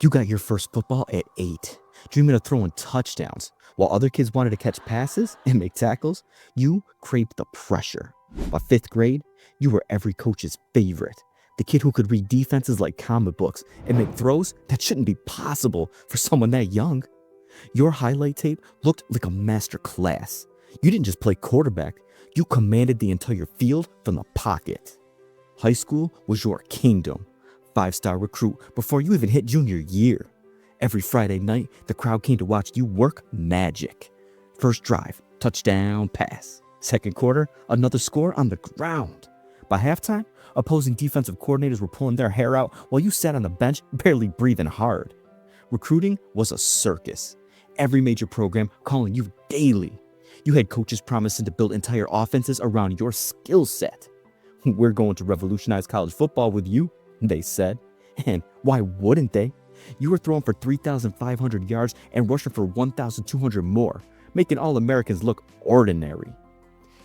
You got your first football at 8, dreaming of throwing touchdowns. While other kids wanted to catch passes and make tackles, you craved the pressure. By 5th grade, you were every coach's favorite. The kid who could read defenses like comic books and make throws that shouldn't be possible for someone that young. Your highlight tape looked like a master class. You didn't just play quarterback, you commanded the entire field from the pocket. High school was your kingdom. 5-star recruit before you even hit junior year. Every Friday night, the crowd came to watch you work magic. First drive, touchdown pass. Second quarter, another score on the ground. By halftime, opposing defensive coordinators were pulling their hair out while you sat on the bench barely breathing hard. Recruiting was a circus. Every major program calling you daily. You had coaches promising to build entire offenses around your skill set. We're going to revolutionize college football with you, they said. And why wouldn't they? You were throwing for 3,500 yards and rushing for 1,200 more, making all Americans look ordinary.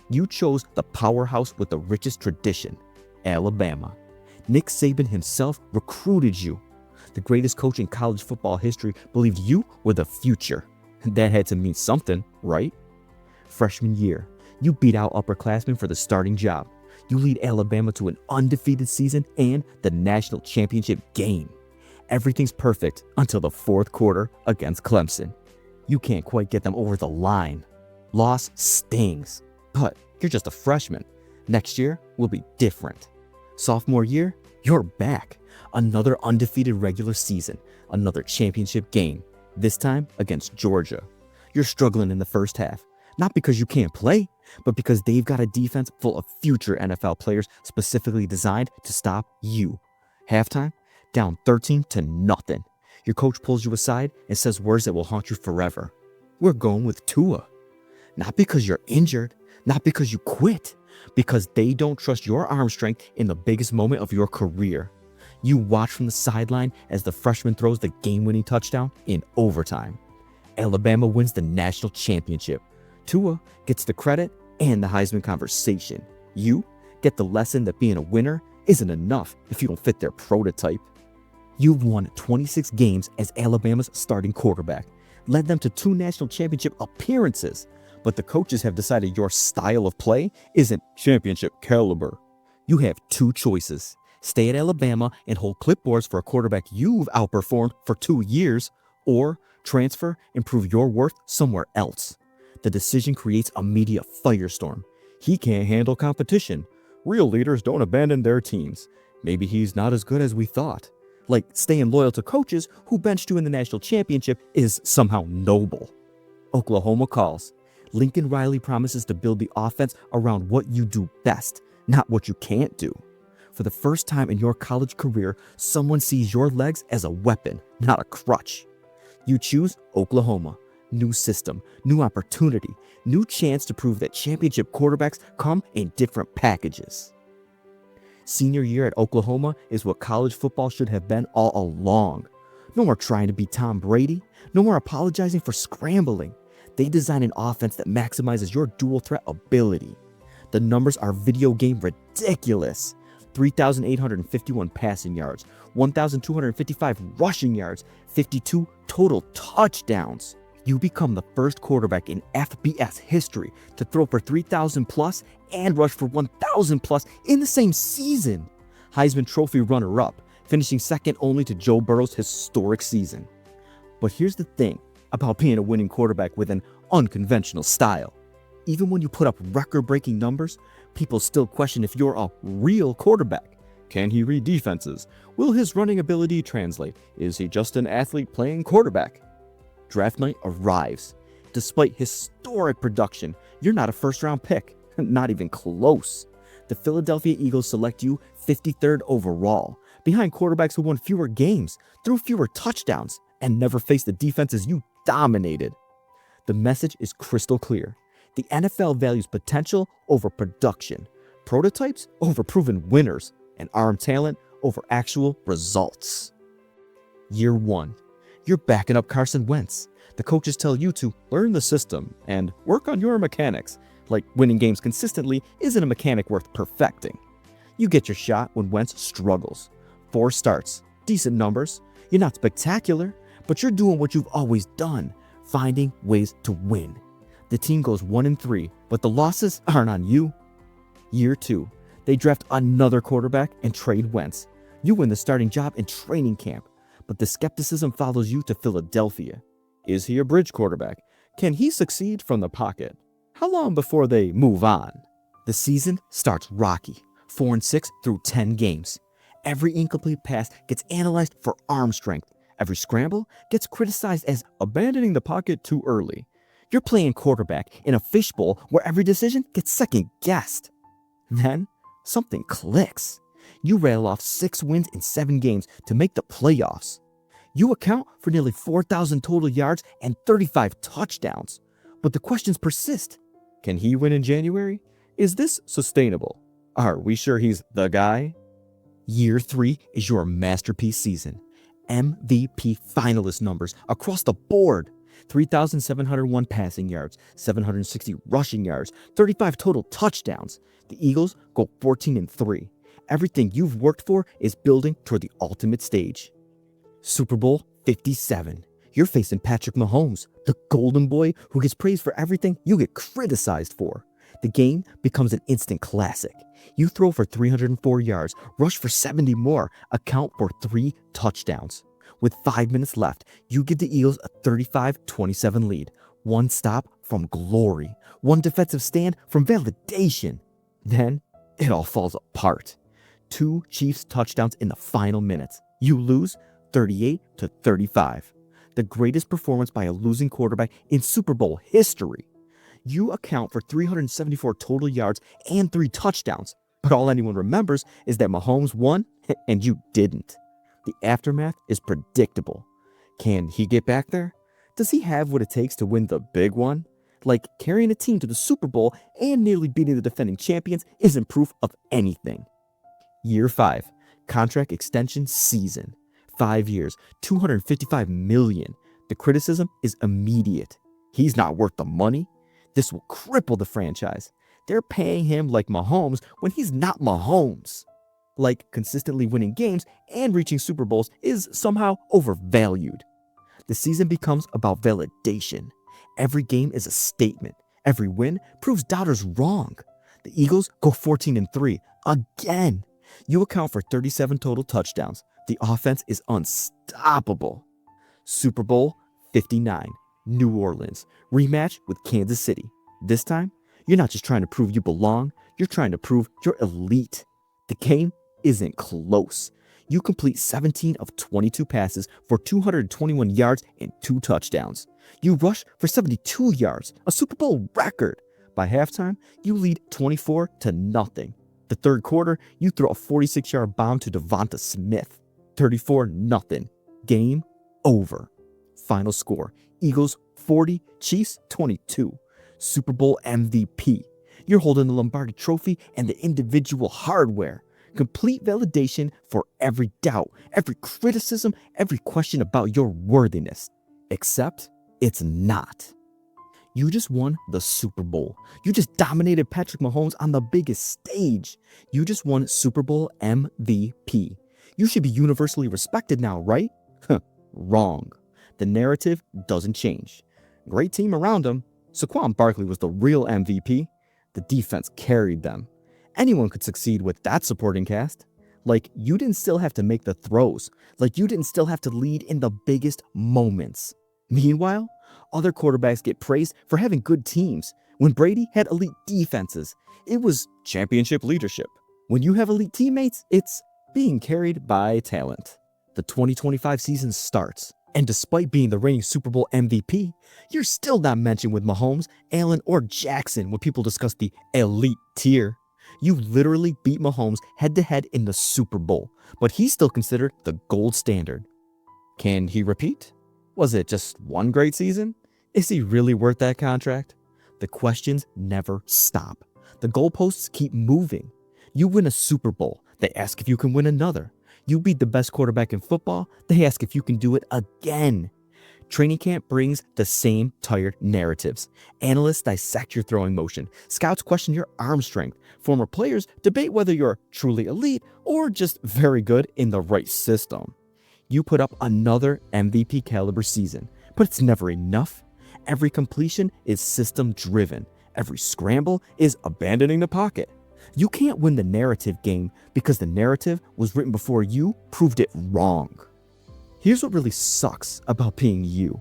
You chose the powerhouse with the richest tradition, Alabama. Nick Saban himself recruited you. The greatest coach in college football history believed you were the future. That had to mean something, right? Freshman year, you beat out upperclassmen for the starting job. You lead Alabama to an undefeated season and the national championship game. Everything's perfect until the 4th quarter against Clemson. You can't quite get them over the line. Loss stings, but you're just a freshman. Next year will be different. Sophomore year, you're back. Another undefeated regular season, another championship game, this time against Georgia. You're struggling in the first half, not because you can't play, but because they've got a defense full of future NFL players specifically designed to stop you. Halftime, down 13-0. Your coach pulls you aside and says words that will haunt you forever. We're going with Tua. Not because you're injured, not because you quit, because they don't trust your arm strength in the biggest moment of your career. You watch from the sideline as the freshman throws the game-winning touchdown in overtime. Alabama wins the national championship. Tua gets the credit and the Heisman conversation. You get the lesson that being a winner isn't enough if you don't fit their prototype. You've won 26 games as Alabama's starting quarterback, led them to 2 national championship appearances, but the coaches have decided your style of play isn't championship caliber. You have 2 choices. Stay at Alabama and hold clipboards for a quarterback you've outperformed for 2 years, or transfer and prove your worth somewhere else. The decision creates a media firestorm. He can't handle competition. Real leaders don't abandon their teams. Maybe he's not as good as we thought. Like staying loyal to coaches who benched you in the national championship is somehow noble. Oklahoma calls. Lincoln Riley promises to build the offense around what you do best, not what you can't do. For the first time in your college career, someone sees your legs as a weapon, not a crutch. You choose Oklahoma. New system, new opportunity, new chance to prove that championship quarterbacks come in different packages. Senior year at Oklahoma is what college football should have been all along. No more trying to be Tom Brady, no more apologizing for scrambling. They design an offense that maximizes your dual threat ability. The numbers are video game ridiculous. 3,851 passing yards, 1,255 rushing yards, 52 total touchdowns. You become the first quarterback in FBS history to throw for 3,000 plus and rush for 1,000 plus in the same season. Heisman Trophy runner-up, finishing second only to Joe Burrow's historic season. But here's the thing about being a winning quarterback with an unconventional style. Even when you put up record-breaking numbers, people still question if you're a real quarterback. Can he read defenses? Will his running ability translate? Is he just an athlete playing quarterback? Draft night arrives. Despite historic production, you're not a first-round pick, not even close. The Philadelphia Eagles select you 53rd overall, behind quarterbacks who won fewer games, threw fewer touchdowns, and never faced the defenses you dominated. The message is crystal clear. The NFL values potential over production, prototypes over proven winners, and arm talent over actual results. Year 1. You're backing up Carson Wentz. The coaches tell you to learn the system and work on your mechanics. Like winning games consistently isn't a mechanic worth perfecting. You get your shot when Wentz struggles. 4 starts, decent numbers. You're not spectacular, but you're doing what you've always done, finding ways to win. The team goes 1-3, but the losses aren't on you. Year 2, they draft another quarterback and trade Wentz. You win the starting job in training camp, but the skepticism follows you to Philadelphia. Is he a bridge quarterback? Can he succeed from the pocket? How long before they move on? The season starts rocky, 4-6 through 10 games. Every incomplete pass gets analyzed for arm strength. Every scramble gets criticized as abandoning the pocket too early. You're playing quarterback in a fishbowl where every decision gets second-guessed. Then, something clicks. You rattle off 6 wins in 7 games to make the playoffs. You account for nearly 4,000 total yards and 35 touchdowns. But the questions persist. Can he win in January? Is this sustainable? Are we sure he's the guy? Year 3 is your masterpiece season. MVP finalist numbers across the board. 3,701 passing yards, 760 rushing yards, 35 total touchdowns. The Eagles go 14-3. Everything you've worked for is building toward the ultimate stage. Super Bowl 57. You're facing Patrick Mahomes, the golden boy who gets praised for everything you get criticized for. The game becomes an instant classic. You throw for 304 yards, rush for 70 more, account for 3 touchdowns. With 5 minutes left, you give the Eagles a 35-27 lead. 1 stop from glory. 1 defensive stand from validation. Then, it all falls apart. 2 Chiefs touchdowns in the final minutes. You lose 38-35. The greatest performance by a losing quarterback in Super Bowl history. You account for 374 total yards and 3 touchdowns. But all anyone remembers is that Mahomes won and you didn't. The aftermath is predictable. Can he get back there? Does he have what it takes to win the big one? Like, carrying a team to the Super Bowl and nearly beating the defending champions isn't proof of anything. Year 5, contract extension season. 5 years, $255 million. The criticism is immediate. He's not worth the money. This will cripple the franchise. They're paying him like Mahomes when he's not Mahomes. Like, consistently winning games and reaching Super Bowls is somehow overvalued. The season becomes about validation. Every game is a statement. Every win proves doubters wrong. The Eagles go 14-3 again. You account for 37 total touchdowns. The offense is unstoppable. Super Bowl 59, New Orleans. Rematch with Kansas City. This time, you're not just trying to prove you belong, you're trying to prove you're elite. The game isn't close. You complete 17 of 22 passes for 221 yards and 2 touchdowns. You rush for 72 yards, a Super Bowl record. By halftime, you lead 24-0. The third quarter, you throw a 46-yard bomb to Devonta Smith. 34-0. Game over. Final score, Eagles 40, Chiefs 22. Super Bowl MVP. You're holding the Lombardi Trophy and the individual hardware. Complete validation for every doubt, every criticism, every question about your worthiness. Except it's not. You just won the Super Bowl. You just dominated Patrick Mahomes on the biggest stage. You just won Super Bowl MVP. You should be universally respected now, right? Wrong. The narrative doesn't change. Great team around him. Saquon Barkley was the real MVP. The defense carried them. Anyone could succeed with that supporting cast. Like, you didn't still have to make the throws. Like, you didn't still have to lead in the biggest moments. Meanwhile, other quarterbacks get praised for having good teams. When Brady had elite defenses, it was championship leadership. When you have elite teammates, it's being carried by talent. The 2025 season starts, and despite being the reigning Super Bowl MVP, you're still not mentioned with Mahomes, Allen, or Jackson when people discuss the elite tier. You literally beat Mahomes head-to-head in the Super Bowl, but he's still considered the gold standard. Can he repeat? Was it just one great season? Is he really worth that contract? The questions never stop. The goalposts keep moving. You win a Super Bowl, they ask if you can win another. You beat the best quarterback in football, they ask if you can do it again. Training camp brings the same tired narratives. Analysts dissect your throwing motion. Scouts question your arm strength. Former players debate whether you're truly elite or just very good in the right system. You put up another MVP caliber season, but it's never enough. Every completion is system driven. Every scramble is abandoning the pocket. You can't win the narrative game because the narrative was written before you proved it wrong. Here's what really sucks about being you.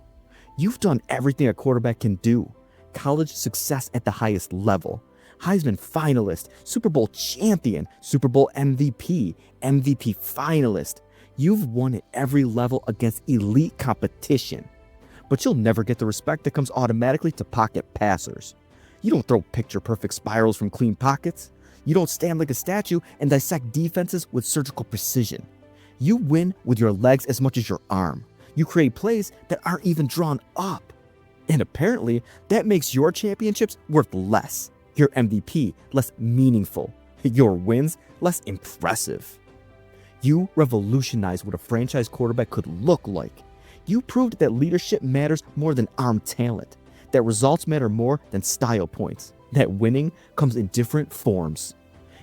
You've done everything a quarterback can do. College success at the highest level. Heisman finalist, Super Bowl champion, Super Bowl MVP, MVP finalist. You've won at every level against elite competition. But you'll never get the respect that comes automatically to pocket passers. You don't throw picture-perfect spirals from clean pockets. You don't stand like a statue and dissect defenses with surgical precision. You win with your legs as much as your arm. You create plays that aren't even drawn up. And apparently, that makes your championships worth less, your MVP less meaningful, your wins less impressive. You revolutionized what a franchise quarterback could look like. You proved that leadership matters more than arm talent, that results matter more than style points, that winning comes in different forms.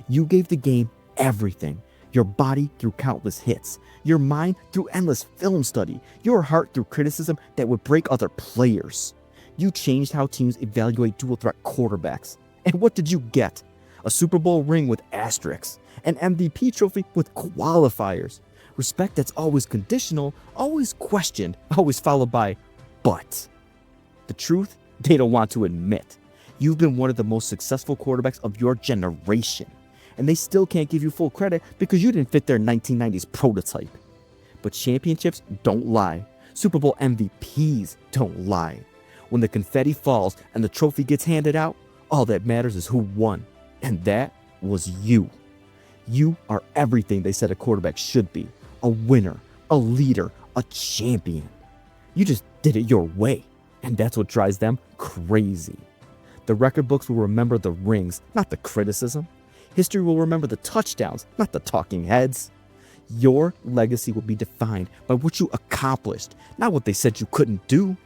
You gave the game everything. Your body through countless hits, your mind through endless film study, your heart through criticism that would break other players. You changed how teams evaluate dual threat quarterbacks. And what did you get? A Super Bowl ring with asterisks, an MVP trophy with qualifiers. Respect that's always conditional, always questioned, always followed by but. The truth, they don't want to admit. You've been one of the most successful quarterbacks of your generation. And they still can't give you full credit because you didn't fit their 1990s prototype. But championships don't lie. Super Bowl MVPs don't lie. When the confetti falls and the trophy gets handed out, all that matters is who won. And that was you. You are everything they said a quarterback should be. A winner, a leader, a champion. You just did it your way. And that's what drives them crazy. The record books will remember the rings, not the criticism. History will remember the touchdowns, not the talking heads. Your legacy will be defined by what you accomplished, not what they said you couldn't do.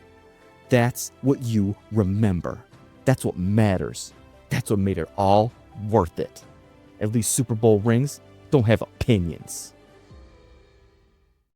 That's what you remember. That's what matters. That's what made it all worth it. At least Super Bowl rings don't have opinions.